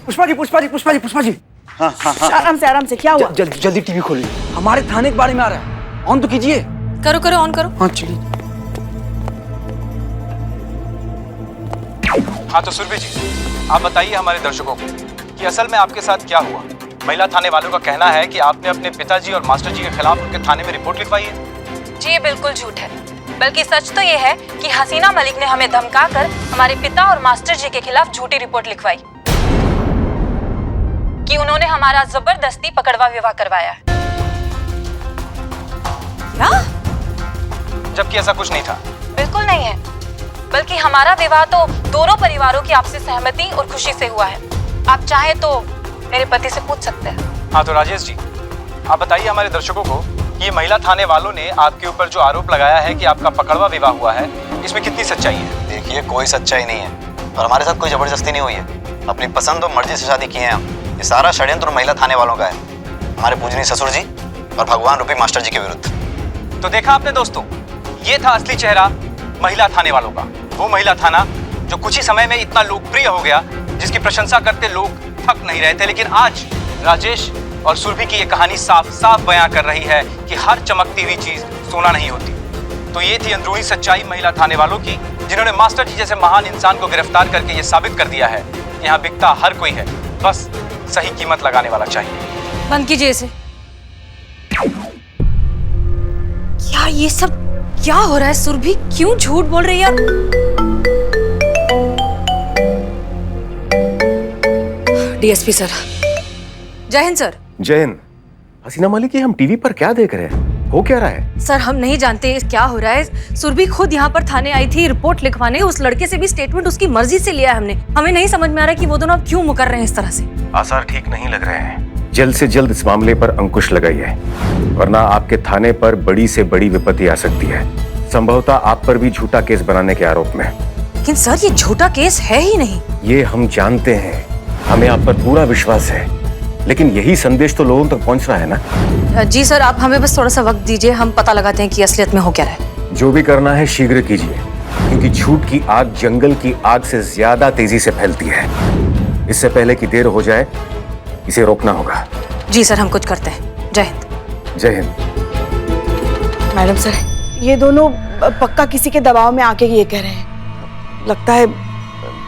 पुष्पा जी, पुष्पा जी, पुष्पा जी, पुष्पा जी। हाँ हाँ हाँ। आराम से क्या हुआ? जल्दी जल्दी टीवी खोलिए, हमारे थाने के बारे में आ रहा है। ऑन तो कीजिए। करो करो, ऑन करो। हाँ चलिए। हाँ तो सुरभि जी, आप बताइए हमारे दर्शकों को कि असल में आपके साथ क्या हुआ। महिला थाने वालों का कहना है कि आपने अपने पिताजी और मास्टर जी के खिलाफ उनके थाने में रिपोर्ट लिखवाई है। जी ये बिल्कुल झूठ है, बल्कि सच तो ये है कि हसीना मलिक ने हमें धमकाकर हमारे पिता और मास्टर जी के खिलाफ झूठी रिपोर्ट लिखवाई कि उन्होंने हमारा जबरदस्ती पकड़वा विवाह करवाया है। क्या? जबकि ऐसा कुछ नहीं था। बिल्कुल नहीं है, बल्कि हमारा विवाह तो दोनों परिवारों की आपसी सहमति और खुशी से हुआ है। आप चाहे तो मेरे पति से पूछ सकते हैं। हाँ तो राजेश जी, आप बताइए हमारे दर्शकों को कि ये महिला थाने वालों ने आपके ऊपर जो आरोप लगाया है कि आपका पकड़वा विवाह हुआ है, इसमें कितनी सच्चाई है? देखिए, कोई सच्चाई नहीं है और हमारे साथ कोई जबरदस्ती नहीं हुई है। अपनी पसंद और मर्जी से शादी किए हैं हम। ये सारा षड्यंत्र महिला थाने वालों का है, हमारे पूजनीय ससुर जी और भगवान रूपी मास्टर जी के विरुद्ध। तो देखा आपने दोस्तों, ये था असली चेहरा महिला थाने वालों का। वो महिला थाना जो कुछ ही समय में इतना लोकप्रिय हो गया, जिसकी प्रशंसा करते लोग थक नहीं रहे थे। लेकिन आज राजेश और सुरभि की ये कहानी साफ साफ बयां कर रही है कि हर चमकती हुई चीज सोना नहीं होती। तो ये थी अंदरूनी सच्चाई महिला थाने वालों की, जिन्होंने मास्टर जी जैसे महान इंसान को गिरफ्तार करके ये साबित कर दिया है कि यहाँ बिकता हर कोई है, बस सही कीमत लगाने वाला चाहिए। बंद कीजिए इसे। यार ये सब क्या हो रहा है? सुरभि क्यों झूठ बोल रही है? DSP sir. जय हिंद सर। जय हिंद। हसीना मलिक, ये हम टीवी पर क्या देख रहे हैं? हो क्या रहा है? सर हम नहीं जानते क्या हो रहा है। सुरभि खुद यहाँ पर थाने आई थी रिपोर्ट लिखवाने। उस लड़के से भी स्टेटमेंट उसकी मर्जी से लिया है हमने। हमें नहीं समझ में आ रहा कि वो दोनों अब क्यों मुकर रहे हैं इस तरह से। आसार ठीक नहीं लग रहे हैं। जल्द से जल्द इस मामले पर अंकुश लगाइए, वरना आपके थाने पर बड़ी से बड़ी विपत्ति आ सकती है। संभवतः आप पर भी झूठा केस बनाने के आरोप में। लेकिन सर ये झूठा केस है ही नहीं। ये हम जानते हैं, हमें आप पर पूरा विश्वास है, लेकिन यही संदेश तो लोगों तक पहुंच रहा है ना। जी सर, आप हमें बस थोड़ा सा वक्त दीजिए, हम पता लगाते हैं कि असलियत में हो क्या रहा है। जो भी करना है शीघ्र कीजिए, क्योंकि झूठ की आग जंगल की आग से ज्यादा तेजी से फैलती है। इससे पहले कि देर हो जाए, इसे रोकना होगा। जी सर, हम कुछ करते हैं। जय हिंद। जय हिंद। मैडम सर, ये दोनों पक्का किसी के दबाव में आके ये कह रहे हैं। लगता है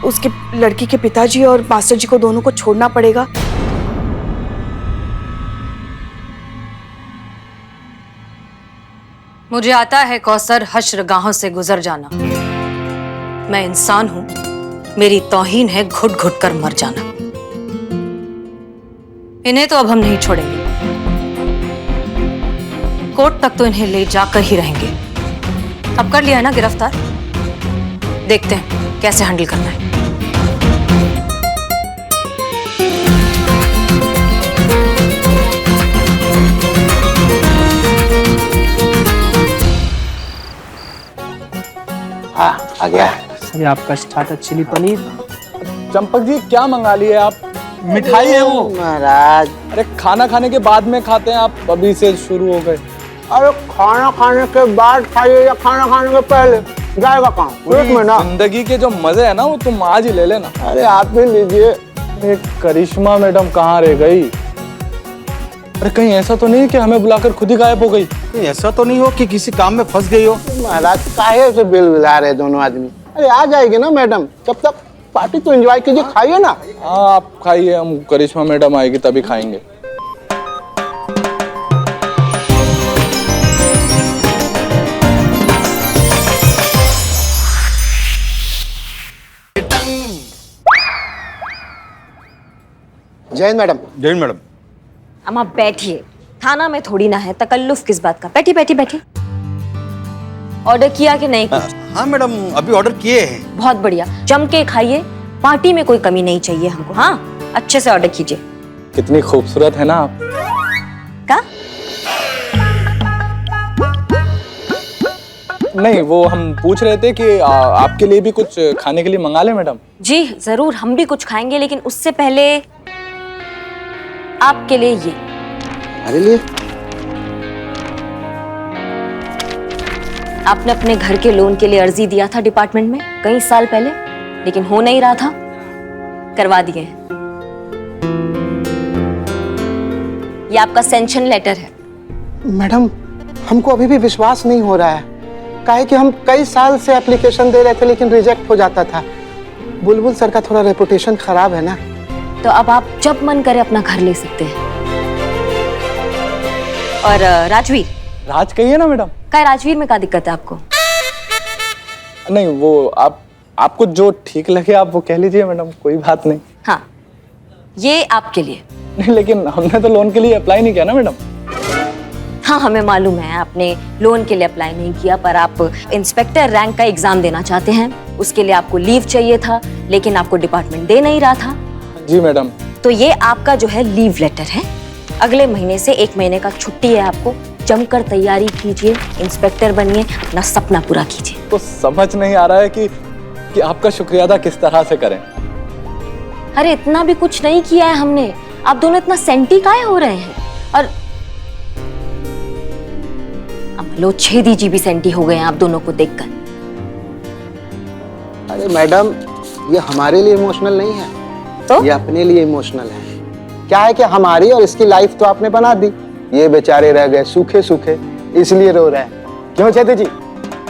उसके लड़की के पिताजी और मास्टर जी को दोनों को छोड़ना पड़ेगा। मुझे आता है कौसर हश्रगाहों से गुजर जाना। मैं इंसान हूं, मेरी तौहीन है घुट घुट कर मर जाना। इन्हें तो अब हम नहीं छोड़ेंगे, कोर्ट तक तो इन्हें ले जाकर ही रहेंगे। अब कर लिया है ना गिरफ्तार, देखते हैं कैसे हैंडल करना है। हाँ, आ गया। ये आपका स्टार्टर चिली पनीर। चंपक जी, क्या मंगा लिए आप? मिठाई है वो महाराज। अरे खाना खाने के बाद में खाते हैं, आप अभी से शुरू हो गए। अरे खाना खाने के बाद खाइए या खाना खाने के पहले, जाएगा काम पेट में ना। जिंदगी के जो मजे है ना, वो तुम आज ही ले लेना। अरे आप भी लीजिए। एक करिश्मा मैडम कहाँ रह गई? अरे कहीं ऐसा तो नहीं कि हमें बुलाकर खुद ही गायब हो गई? ऐसा तो नहीं हो कि किसी काम में फंस गई हो? महाराज काहे से बिल बिला रहे दोनों आदमी। अरे आ जाएगी ना मैडम, तब तक पार्टी तो एंजॉय कीजिए, खाइए ना। हाँ आप खाइए, हम करिश्मा मैडम आएगी तभी खाएंगे। जय हिंद मैडम। जय हिंद मैडम। अम्मा बैठिए, थाना में थोड़ी ना है, तकल्लुफ किस बात का। बैठी बैठी बैठी। ऑर्डर किया कि नहीं कुछ? हाँ मैडम, अभी ऑर्डर किए हैं। बहुत बढ़िया, जम के खाइए, पार्टी में कोई कमी नहीं चाहिए हमको। हाँ अच्छे से ऑर्डर कीजिए। कितनी खूबसूरत है ना आप। का? नहीं, वो हम पूछ रहे थे कि आपके लिए भी कुछ खाने के लिए मंगा लें मैडम। जी जरूर, हम भी कुछ खाएंगे, लेकिन उससे पहले आपके लिए ये। अरे लिए आपने अपने घर के लोन के लिए अर्जी दिया था डिपार्टमेंट में कई साल पहले, लेकिन हो नहीं रहा था, करवा दिए हैं। ये आपका सेंक्शन लेटर है। मैडम हमको अभी भी विश्वास नहीं हो रहा है, काहे कि हम कई साल से एप्लीकेशन दे रहे थे लेकिन रिजेक्ट हो जाता था। बुलबुल सर का थोड़ा रेपुटेशन खराब है ना। तो अब आप जब मन करे अपना घर ले सकते हैं। और राजवीर, राज कहिए ना मैडम। क्या राजवीर में क्या दिक्कत है आपको? नहीं वो आपको जो ठीक लगे आप वो कह लीजिए मैडम, कोई बात नहीं। हाँ, ये आपके लिए। नहीं लेकिन हमने तो लोन के लिए अप्लाई नहीं किया ना मैडम। हाँ हमें मालूम है आपने लोन के लिए अप्लाई नहीं किया, पर आप इंस्पेक्टर रैंक का एग्जाम देना चाहते हैं। उसके लिए आपको लीव चाहिए था लेकिन आपको डिपार्टमेंट दे नहीं रहा था। जी मैडम। तो ये आपका जो है लीव लेटर है। अगले महीने से 1 महीने का छुट्टी है आपको। जमकर तैयारी कीजिए, इंस्पेक्टर बनिए, अपना सपना पूरा कीजिए। तो समझ नहीं आ रहा है कि आपका शुक्रिया अदा किस तरह से करें। अरे इतना भी कुछ नहीं किया है हमने, आप दोनों इतना सेंटी काहे हो रहे हैं? और अब लो छेदी जी भी सेंटी हो गए हैं आप दोनों को देखकर। अरे मैडम ये हमारे लिए इमोशनल नहीं है, तो ये अपने लिए इमोशनल है। क्या है कि हमारी और इसकी लाइफ तो आपने बना दी, ये बेचारे रह गए सूखे सूखे, इसलिए रो रहे हैं। क्यों छेदी जी?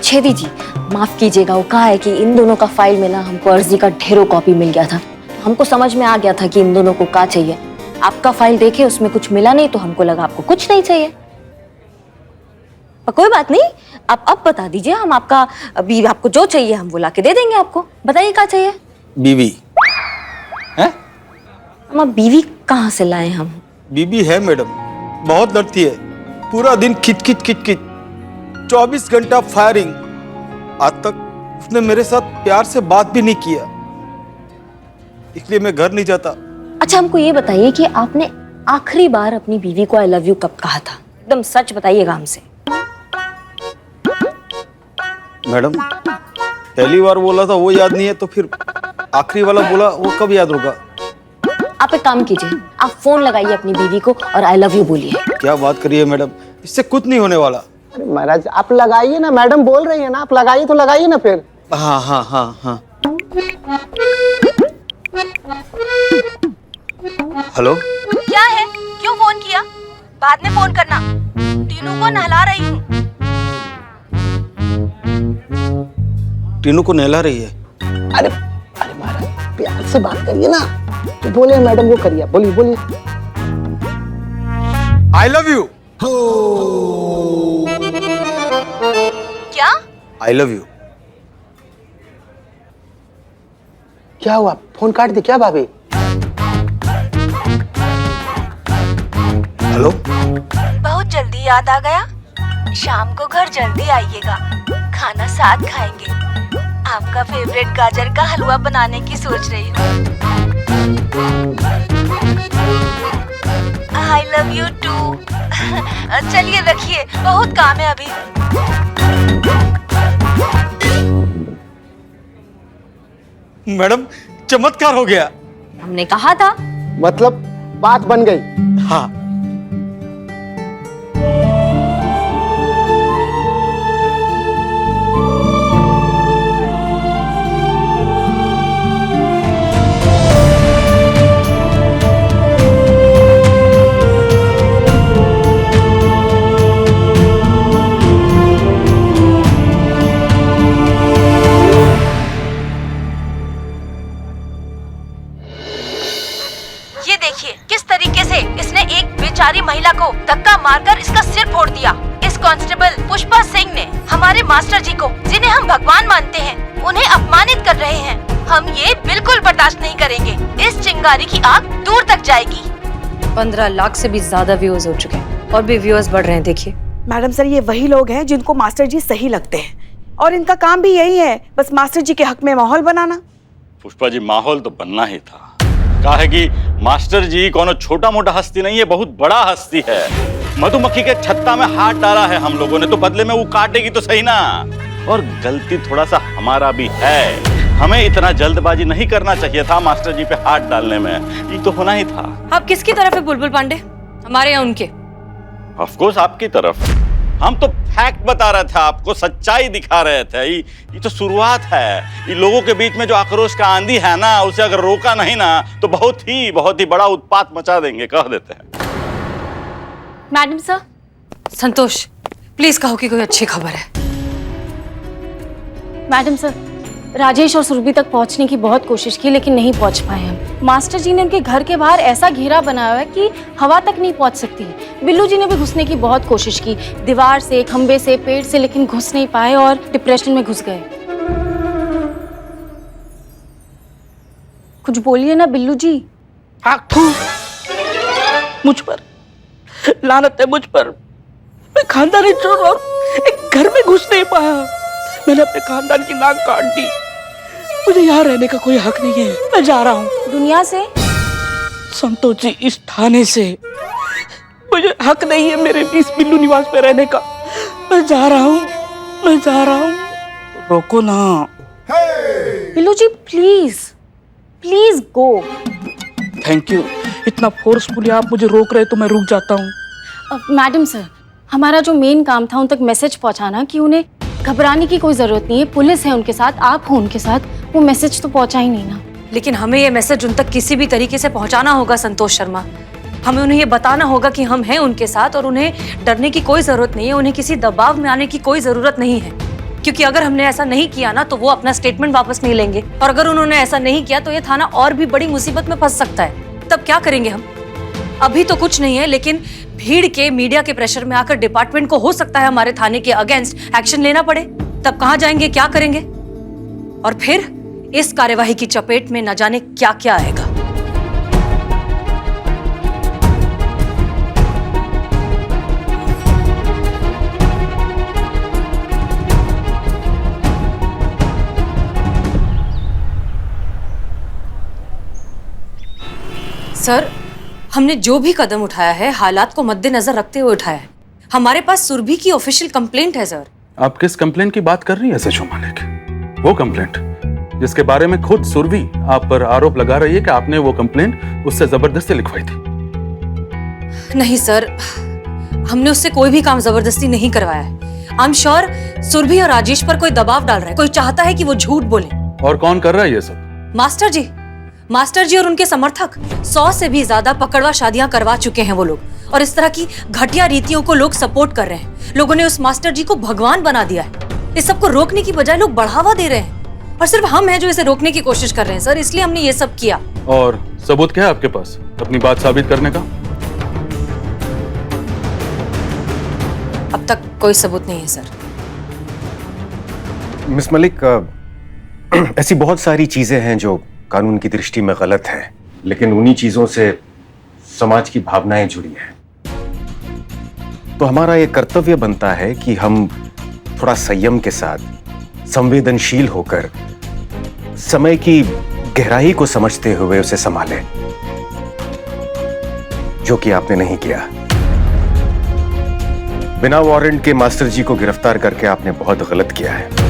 छेदी जी माफ कीजिएगा, वो कहा है कि इन दोनों का फाइल में ना हमको अर्जी का ढेरों कॉपी मिल गया था। हमको समझ में आ गया था कि इन दोनों को क्या चाहिए। आपका फाइल देखे उसमें कुछ मिला नहीं तो हमको लगा आपको कुछ नहीं चाहिए। पर कोई बात नहीं, आप अब बता दीजिए, हम आपका अभी आपको जो चाहिए हम वो ला के दे देंगे आपको। बताइए क्या चाहिए? बीवी है? हम अब बीवी कहाँ से लाए हम? बीवी है मैडम, बहुत लड़ती है, पूरा दिन खिच खिच खिच खिच, 24 घंटा फायरिंग। आज तक उसने मेरे साथ प्यार से बात भी नहीं किया, इसलिए मैं घर नहीं जाता। अच्छा हमको ये बताइए कि आपने आखिरी बार अपनी बीवी को आई लव यू कब कहा था? एकदम सच बताइएगा हमसे। मैडम पहली बार बोला था वो याद नहीं है, तो फिर आखिरी वाला बोला वो कब याद होगा? आप एक काम कीजिए, आप फोन लगाइए अपनी बीवी को और आई लव यू बोलिए। क्या बात करिए मैडम, इससे कुछ नहीं होने वाला। अरे महाराज आप लगाइए ना, मैडम बोल रही है ना, आप लगाइए तो लगाइए ना फिर। हाँ हाँ हाँ हाँ। हेलो, क्या है? क्यों फोन किया? बाद में फोन करना, टीनू को नहला रही हूँ। टीनू को नहला रही है? अरे अरे महाराज प्यार से बात करिए ना, तो बोले मैडम वो करिए, बोलिए बोलिए। I love you. क्या? I love you. क्या हुआ, फोन काट दी क्या भाभी? हेलो, बहुत जल्दी याद आ गया। शाम को घर जल्दी आइएगा, खाना साथ खाएंगे। आपका फेवरेट गाजर का हलवा बनाने की सोच रही हूँ। I love you too. चलिए रखिए, बहुत काम है अभी। मैडम चमत्कार हो गया। हमने कहा था। मतलब बात बन गई? हाँ। ये देखिए किस तरीके से इसने एक बेचारी महिला को धक्का मारकर इसका सिर फोड़ दिया। इस कांस्टेबल पुष्पा सिंह ने हमारे मास्टर जी को, जिन्हें हम भगवान मानते हैं, उन्हें अपमानित कर रहे हैं। हम ये बिल्कुल बर्दाश्त नहीं करेंगे। इस चिंगारी की आग दूर तक जाएगी। 15 लाख से भी ज्यादा व्यूअर्स हो चुके हैं और भी व्यूअर्स बढ़ रहे हैं। देखिए मैडम सर, ये वही लोग हैं जिनको मास्टर जी सही लगते हैं और इनका काम भी यही है, बस मास्टर जी के हक में माहौल बनाना। पुष्पा जी माहौल तो बनना ही था। कहा है कि मास्टर जी कोनो छोटा मोटा हस्ती नहीं है, बहुत बड़ा हस्ती है। मधुमक्खी के छत्ता में हाथ डाला है हम लोगों ने, तो बदले में वो काटेगी तो सही ना। और गलती थोड़ा सा हमारा भी है, हमें इतना जल्दबाजी नहीं करना चाहिए था मास्टर जी पे हाथ डालने में, ये तो होना ही था। आप किसकी तरफ है बुलबुल पांडे, हमारे या उनके? ऑफ कोर्स आपकी तरफ। हम तो फैक्ट बता रहे थे आपको, सच्चाई दिखा रहे थे। ये तो शुरुआत है। ये लोगों के बीच में जो आक्रोश का आंधी है ना, उसे अगर रोका नहीं ना तो बहुत ही बड़ा उत्पात मचा देंगे, कह देते हैं। Madam sir. संतोष, प्लीज कहो कि कोई अच्छी खबर है। मैडम सर, राजेश और सुरभि तक पहुंचने की बहुत कोशिश की लेकिन नहीं पहुंच पाए हम। मास्टर जी ने उनके घर के बाहर ऐसा घेरा बनाया हुआ है कि हवा तक नहीं पहुंच सकती। बिल्लू जी ने भी घुसने की बहुत कोशिश की, दीवार से, खंबे से, पेड़ से, लेकिन घुस नहीं पाए और डिप्रेशन में घुस गए। कुछ बोलिए ना बिल्लू जी। मुझ पर लानत है, मुझ पर। मैं खानदानी चोर और एक घर में घुस नहीं पाया। मैंने अपने खानदान की नाक काट दी। मुझे यहाँ रहने का कोई हक नहीं है। मैं जा रहा हूँ दुनिया से। संतोष जी, इस थाने से मुझे हक नहीं है मेरे इस बिल्लू निवास पे रहने का। मैं जा रहा हूँ, मैं जा रहा हूँ। रोको ना। Billu ji please, please go. Thank you. इतना फोर्सफुली आप मुझे रोक रहे तो मैं रुक जाता हूँ। मैडम सर, हमारा जो मेन काम था उन तक मैसेज पहुंचाना कि उन्हें घबराने की कोई जरूरत नहीं है, पुलिस है उनके साथ, आप हो उनके साथ। वो मैसेज तो पहुंचा ही नहीं ना। लेकिन हमें ये मैसेज उन तक किसी भी तरीके से पहुंचाना होगा संतोष शर्मा। हमें उन्हें ये बताना होगा कि हम हैं उनके साथ और उन्हें डरने की कोई जरूरत नहीं है, उन्हें किसी दबाव में आने की कोई जरूरत नहीं है। क्योंकि अगर हमने ऐसा नहीं किया ना तो वो अपना स्टेटमेंट वापस नहीं लेंगे, और अगर उन्होंने ऐसा नहीं किया तो ये थाना और भी बड़ी मुसीबत में फंस सकता है। तब क्या करेंगे हम? अभी तो कुछ नहीं है, लेकिन भीड़ के, मीडिया के प्रेशर में आकर डिपार्टमेंट को हो सकता है हमारे थाने के अगेंस्ट एक्शन लेना पड़े। तब कहां जाएंगे, क्या करेंगे? और फिर इस कार्यवाही की चपेट में न जाने क्या क्या आएगा। सर, हमने जो भी कदम उठाया है हालात को मद्देनजर रखते हुए उठाया है। हमारे पास सुरभि की ऑफिशियल कंप्लेंट है सर। आप किस कंप्लेंट की बात कर रही है सचो मालिक? वो कंप्लेंट जिसके बारे में खुद सुरभि आप पर आरोप लगा रही है कि आपने वो कंप्लेंट उससे जबरदस्ती लिखवाई थी। नहीं सर, हमने उससे कोई भी काम जबरदस्ती नहीं करवाया है। आई एम श्योर सुरभि और राजेश पर कोई दबाव डाल रहा है, कोई चाहता है कि वो झूठ बोले। और कौन कर रहा है ये सब? मास्टर जी और उनके समर्थक। 100 से भी ज्यादा पकड़वा शादियां करवा चुके हैं वो लोग, और इस तरह की घटिया रीतियों को लोग सपोर्ट कर रहे हैं। लोगों ने उस मास्टर जी को भगवान बना दिया है। इस सब को रोकने की बजाय लोग बढ़ावा दे रहे हैं, और सिर्फ हम हैं जो इसे रोकने की कोशिश कर रहे हैं सर, इसलिए हमने ये सब किया। और सबूत क्या है आपके पास अपनी बात साबित करने का? अब तक कोई सबूत नहीं है सर। मिस मलिक, ऐसी बहुत सारी चीजें हैं जो कानून की दृष्टि में गलत है, लेकिन उन्हीं चीजों से समाज की भावनाएं जुड़ी हैं। तो हमारा ये कर्तव्य बनता है कि हम थोड़ा संयम के साथ, संवेदनशील होकर, समय की गहराई को समझते हुए उसे संभालें, जो कि आपने नहीं किया। बिना वारंट के मास्टर जी को गिरफ्तार करके आपने बहुत गलत किया है।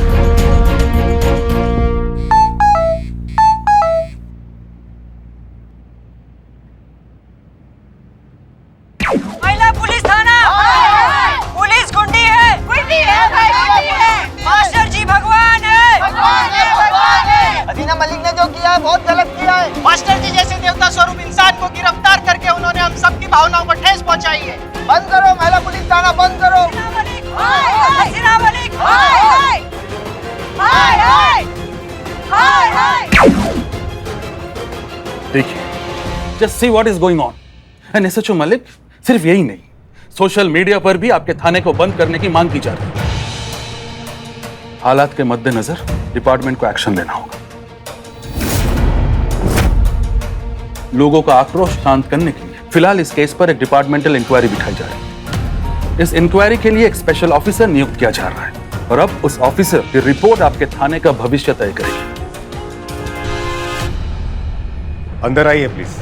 महिला पुलिस थाना, पुलिस गुंडी है, गुंडी है, मास्टर जी भगवान है, भगवान है। हसीना मलिक ने जो किया है बहुत गलत किया है। मास्टर जी जैसे देवता स्वरूप इंसान को गिरफ्तार करके उन्होंने हम सबकी भावनाओं को ठेस पहुंचाई है। बंद करो महिला पुलिस थाना, बंद करो। हसीना मलिक, देखिए, just see what is going on. And SHO Malik, सिर्फ यही नहीं, सोशल मीडिया पर भी आपके थाने को बंद करने की मांग की जा रही है। हालात के मद्देनजर डिपार्टमेंट को एक्शन लेना होगा। लोगों का आक्रोश शांत करने के लिए फिलहाल इस केस पर एक डिपार्टमेंटल इंक्वायरी बिठाई जा रही है। इस इंक्वायरी के लिए एक स्पेशल ऑफिसर नियुक्त किया जा रहा है, और अब उस ऑफिसर की रिपोर्ट आपके थाने का भविष्य तय करेगी। अंदर आइए प्लीज।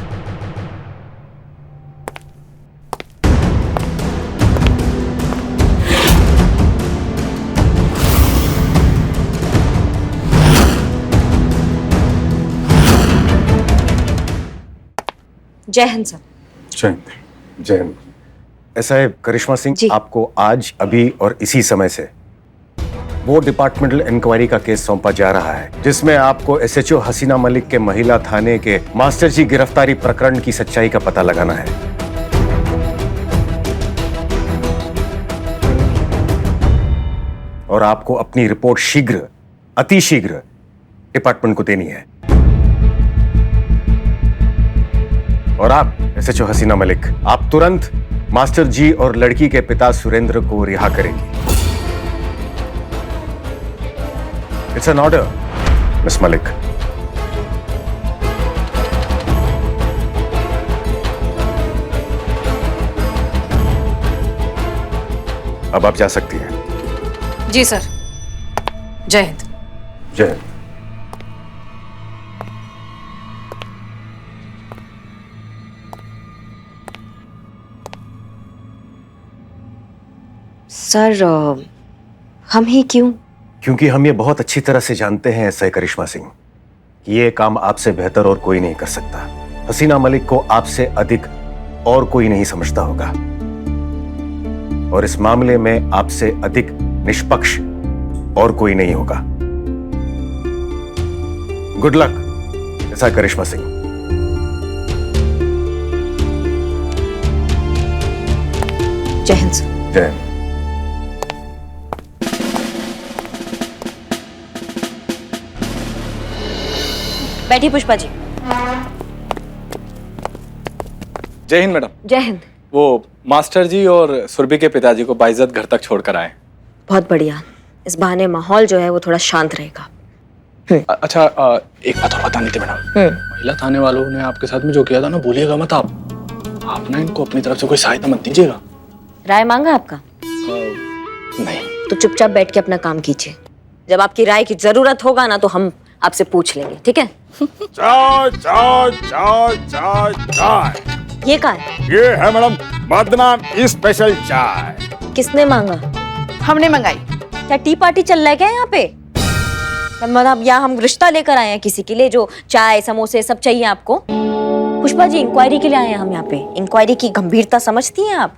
जय हिंद सर। जय हिंद। जय हिंद। ऐसा है करिश्मा सिंह, आपको आज, अभी और इसी समय से वो डिपार्टमेंटल इंक्वायरी का केस सौंपा जा रहा है जिसमें आपको एसएचओ हसीना मलिक के महिला थाने के मास्टर जी गिरफ्तारी प्रकरण की सच्चाई का पता लगाना है। और आपको अपनी रिपोर्ट शीघ्र, अति शीघ्र डिपार्टमेंट को देनी है। और आप एसएचओ हसीना मलिक, आप तुरंत मास्टर जी और लड़की के पिता सुरेंद्र को रिहा करेंगी। It's an order miss Malik. अब आप जा सकती हैं। जी सर। जय हिंद। जय हिंद। सर हम ही क्यों? क्योंकि हम ये बहुत अच्छी तरह से जानते हैं एसआई करिश्मा सिंह कि ये काम आपसे बेहतर और कोई नहीं कर सकता। हसीना मलिक को आपसे अधिक और कोई नहीं समझता होगा, और इस मामले में आपसे अधिक निष्पक्ष और कोई नहीं होगा। गुड लक एसआई करिश्मा सिंह। जय हिंद सर। जय हिंद। बैठिए पुष्पा जी। जय हिंद मैडम। जय हिंद। वो मास्टर जी और सुरभि के पिताजी को बाइज्जत घर तक छोड़कर आए। बहुत बढ़िया, इस बहाने माहौल जो है वो थोड़ा शांत रहेगा। अच्छा एक बात और बतानी थी मैडम। महिला थाने वालों ने आपके साथ में जो किया था ना, भूलिएगा मत आप ना इनको अपनी तरफ से कोई सहायता मत दीजिएगा। राय मांगा आपका? नहीं। तो चुपचाप बैठ के अपना काम कीजिए। जब आपकी राय की जरूरत होगा ना तो हम आपसे पूछ लेंगे, ठीक है? चाय चाय चाय चाय चाय। ये कहाँ है? ये है मैडम बदनाम स्पेशल चाय। किसने मांगा? हमने मंगाई। क्या टी पार्टी चल रहा है क्या यहाँ पे? मतलब यहाँ हम रिश्ता लेकर आए हैं किसी के लिए जो चाय समोसे सब चाहिए आपको? पुष्पा जी इंक्वायरी के लिए आए हैं हम यहाँ पे। इंक्वायरी की गंभीरता समझती हैं आप?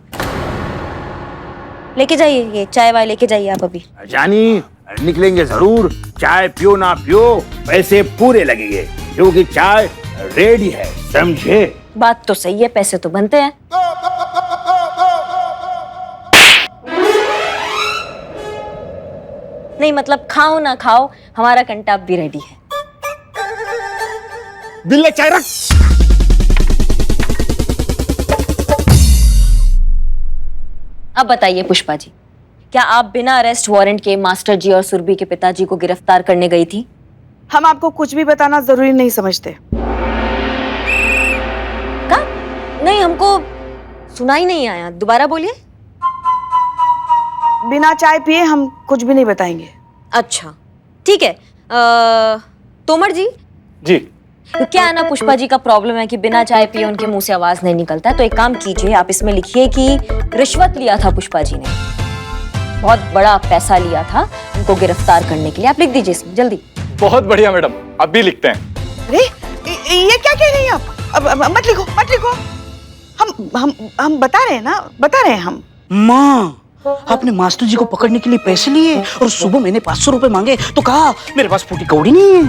लेके जाइए ये चाय वाय, लेके जाइए आप अभी। जानी निकलेंगे जरूर, चाय पियो ना पियो पैसे पूरे लगेंगे, क्योंकि चाय रेडी है, समझे? बात तो सही है, पैसे तो बनते हैं। नहीं मतलब खाओ ना खाओ, हमारा कंटा अब भी रेडी है। बिल्ले चाय रख। अब बताइए पुष्पा जी, क्या आप बिना अरेस्ट वारंट के मास्टर जी और सुरभि के पिताजी को गिरफ्तार करने गई थी? हम आपको कुछ भी बताना जरूरी नहीं समझते। क्या? नहीं, हमको सुना ही नहीं आया, दोबारा बोलिए। बिना चाय पिए हम कुछ भी नहीं बताएंगे। अच्छा ठीक है। तोमर जी। जी। तो क्या है ना, पुष्पा जी का प्रॉब्लम है कि बिना चाय पिए उनके मुंह से आवाज नहीं निकलता है। तो एक काम कीजिए, आप इसमें लिखिए कि रिश्वत लिया था पुष्पा जी ने, बहुत बड़ा पैसा लिया था उनको गिरफ्तार करने के लिए। आप लिख दीजिए इसमें जल्दी। बहुत बढ़िया मैडम, अभी लिखते हैं। अरे ये क्या कह रही हैं आप? अब मत लिखो मत लिखो। हम बता रहे हैं ना, बता रहे हैं हम। माँ, आपने मास्टर जी को पकड़ने के लिए पैसे लिए और सुबह मैंने 500 रुपए मांगे तो कहा मेरे पास फूटी कौड़ी नहीं है।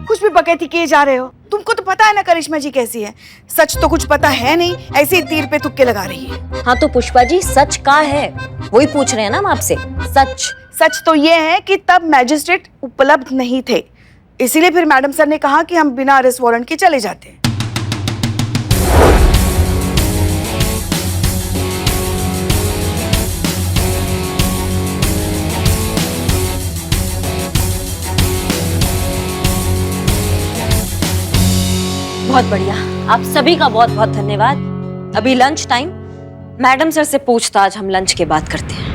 कुछ भी बकैती किए जा रहे हो। तुमको तो पता है ना करिश्मा जी कैसी है। सच तो कुछ पता है नहीं, ऐसे ही तीर पे तुक्के लगा रही है। हाँ तो पुष्पा जी सच क्या है वही पूछ रहे हैं ना हम आपसे। सच तो ये है कि तब मैजिस्ट्रेट उपलब्ध नहीं थे, इसीलिए फिर मैडम सर ने कहा कि हम बिना अरेस्ट वारंट के चले जाते हैं। बहुत बढ़िया, आप सभी का बहुत बहुत धन्यवाद। अभी लंच टाइम, मैडम सर से पूछताछ हम लंच के बाद करते हैं।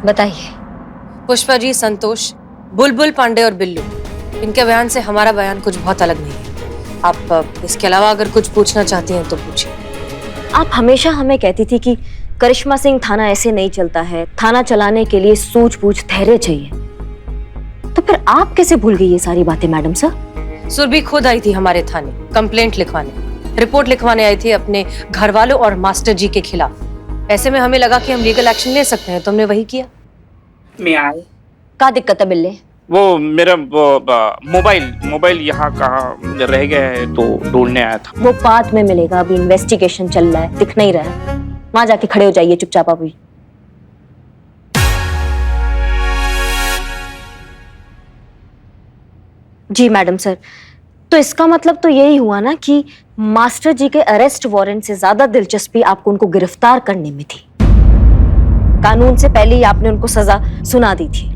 बताइए। पुष्पा जी, संतोष, बुलबुल, पांडे और बिल्लू, इनके बयान से हमारा बयान कुछ बहुत अलग नहीं है। आप इसके अलावा अगर कुछ पूछना चाहती हैं तो पूछिए। आप हमेशा हमें कहती थी कि करिश्मा सिंह थाना ऐसे नहीं चलता है, थाना चलाने के लिए सूझबूझ धैर्य चाहिए। तो फिर आप कैसे भूल गई ये सारी बातें मैडम सर? सुरभि खुद आई थी हमारे थाने कंप्लेंट लिखवाने, रिपोर्ट लिखवाने आई थी अपने घर वालों और मास्टर जी के खिलाफ। ऐसे में हमें लगा कि हम लीगल एक्शन ले सकते हैं, तो हमने वही किया। मैं आए। क्या दिक्कत है बिल्ले? वो मेरा मोबाइल यहाँ कहाँ रह गया है तो ढूंढने आया था। वो बाद में मिलेगा, अभी इन्वेस्टिगेशन चल रहा है, दिख नहीं रहा है। वहां जाके खड़े हो जाइए चुपचाप अभी। जी मैडम सर, तो इसका मतलब तो यही हुआ ना कि मास्टर जी के अरेस्ट वारंट से ज्यादा दिलचस्पी आपको उनको गिरफ्तार करने में थी। कानून से पहले ही आपने उनको सजा सुना दी थी।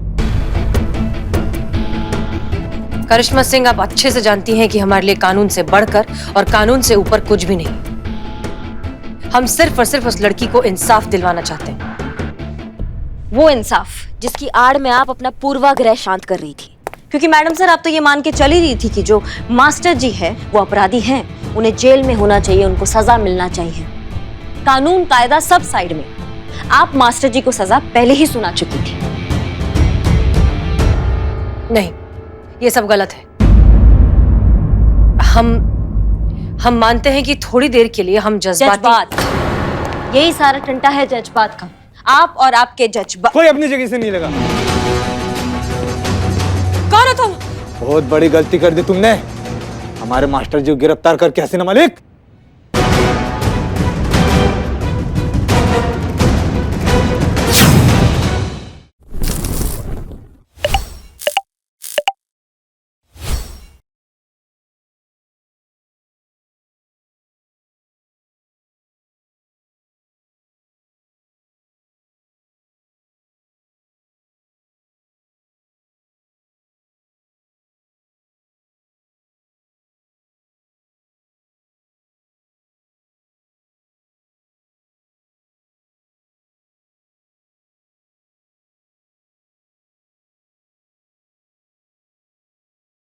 करिश्मा सिंह, आप अच्छे से जानती हैं कि हमारे लिए कानून से बढ़कर और कानून से ऊपर कुछ भी नहीं। हम सिर्फ और सिर्फ उस लड़की को इंसाफ दिलवाना चाहते हैं। वो इंसाफ जिसकी आड़ में आप अपना पूर्वाग्रह शांत कर रही थी। क्योंकि मैडम सर, आप तो ये मान के चल ही रही थी कि जो मास्टर जी है वो अपराधी हैं, उन्हें जेल में होना चाहिए, उनको सजा मिलना चाहिए। कानून कायदा सब साइड में। आप मास्टर जी को सजा पहले ही सुना चुकी थी। नहीं, ये सब गलत है। हम मानते हैं कि थोड़ी देर के लिए हम जज्बात, यही सारा टंटा है जज्बात का। आप और आपके जज्बात। कोई अपनी जगह से नहीं लगा। कौन हो तुम? बहुत बड़ी गलती कर दी तुमने। हमारे मास्टर जी को गिरफ्तार करके हसीना मलिक